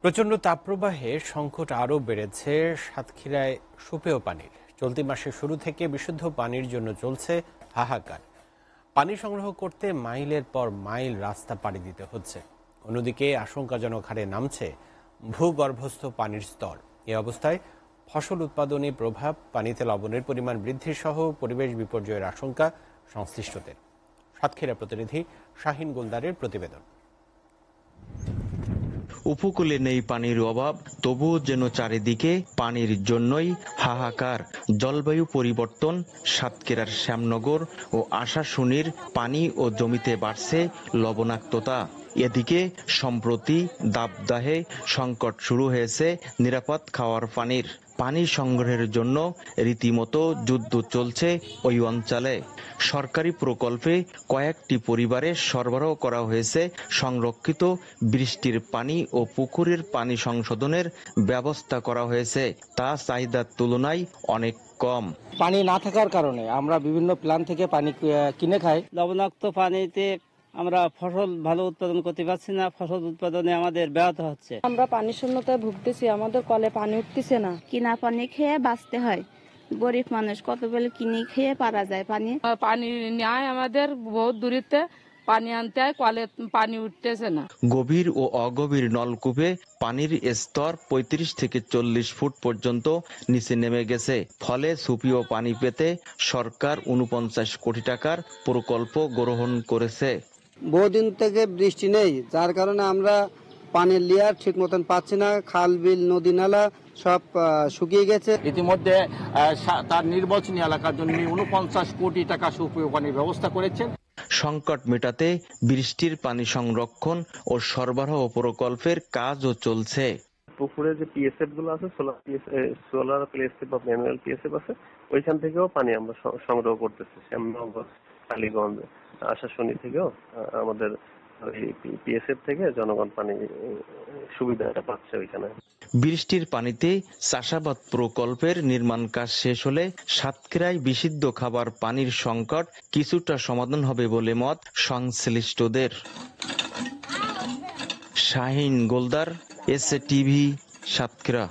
প্রচণ্ড তাপপ্রবাহে সংকট আরও বেড়েছে সাতক্ষীরায় সুপেয় পানির। চলতি মাসের শুরু থেকে বিশুদ্ধ পানির জন্য চলছে হাহাকার। পানি সংগ্রহ করতে মাইলের পর মাইল রাস্তা পাড়ি দিতে হচ্ছে। অন্যদিকে আশঙ্কাজনক হারে নামছে ভূগর্ভস্থ পানির স্তর। এ অবস্থায় ফসল উৎপাদনে প্রভাব, পানিতে লবণের পরিমাণ বৃদ্ধি সহ পরিবেশ বিপর্যয়ের আশঙ্কা সংশ্লিষ্টদের। সাতক্ষীরা প্রতিনিধি শাহিন গোলদারের প্রতিবেদন। উপকূলে নেই পানির অভাব, তবুও যেন চারিদিকে পানির জন্যই হাহাকার। জলবায়ু পরিবর্তন, সাতক্ষীরার শ্যামনগর ও আশাশুনির পানি ও জমিতে বাড়ছে লবণাক্ততা। এদিকে সম্প্রতি দাবদাহে সংকট শুরু হয়েছে নিরাপদ খাওয়ার পানির। পানি সংগ্রহের জন্য রীতিমতো যুদ্ধ চলছে ওই অঞ্চলে। সরকারি প্রকল্পে কয়েকটি পরিবারে সরবরাহ করা হয়েছে সংরক্ষিত বৃষ্টির পানি ও পুকুরের পানি সংশোধনের ব্যবস্থা করা হয়েছে। তা চাহিদার তুলনায় অনেক কম। পানি না থাকার কারণে আমরা বিভিন্ন প্ল্যান থেকে পানি কিনে খাই। লবণাক্ত পানিতে আমরা ফসল ভালো উৎপাদন করতে পারছি না, ফসল উৎপাদনে আমাদের ব্যাহত হচ্ছে। আমরা পানি শূন্যতায় ভুগতেছি, আমাদের কলে পানি উঠতেছে না। কিনা পানি খেয়ে বাঁচতে হয়। গরিব মানুষ কত বেলা কিনে খেয়ে পারা যায় পানি নেয় আমাদের বহুত দূরিতে পানি আনতে হয়, কলে পানি উঠতেছে না। গভীর ও অগভীর নলকূপে পানির স্তর ৩৫ থেকে ৪০ ফুট পর্যন্ত নিচে নেমে গেছে। ফলে সুপেয় পানি পেতে সরকার ৪৯ কোটি টাকার প্রকল্প গ্রহণ করেছে। বহুদিন থেকে বৃষ্টি নেই, যার কারণে আমরা পানির লেয়ার ঠিক মতন পাচ্ছি না। খাল, বিল, নদী, নালা সব শুকিয়ে গেছে। ইতিমধ্যে তার নির্বাচনী এলাকার জন্য ৪৯ কোটি টাকা সুপেয় পানির ব্যবস্থা করেছেন। সংকট মেটাতে বৃষ্টির পানি সংরক্ষণ ও সরবরাহ প্রকল্পের কাজও চলছে। পুকুরে যে পিএসএফ গুলো আছে, সোলার পিএসএফ বা ম্যানুয়াল পিএসএফ আছে, ওইখান থেকেও পানি আমরা সংগ্রহ করতেছি। শ্যামনগর, কালীগঞ্জ, আশাশুনি থেকেও আমাদের পিএসএফ থেকে জনগণ পানি সুবিধাটা পাচ্ছে ওইখানে। বৃষ্টির পানিতে চাষাবাদ প্রকল্পের নির্মাণ কাজ শেষ হলে সাতক্ষীরায় বিশুদ্ধ খাবার পানির সংকট কিছুটা সমাধান হবে বলে মত সংশ্লিষ্টদের। Shahin Goldar, SA TV, Satkhira.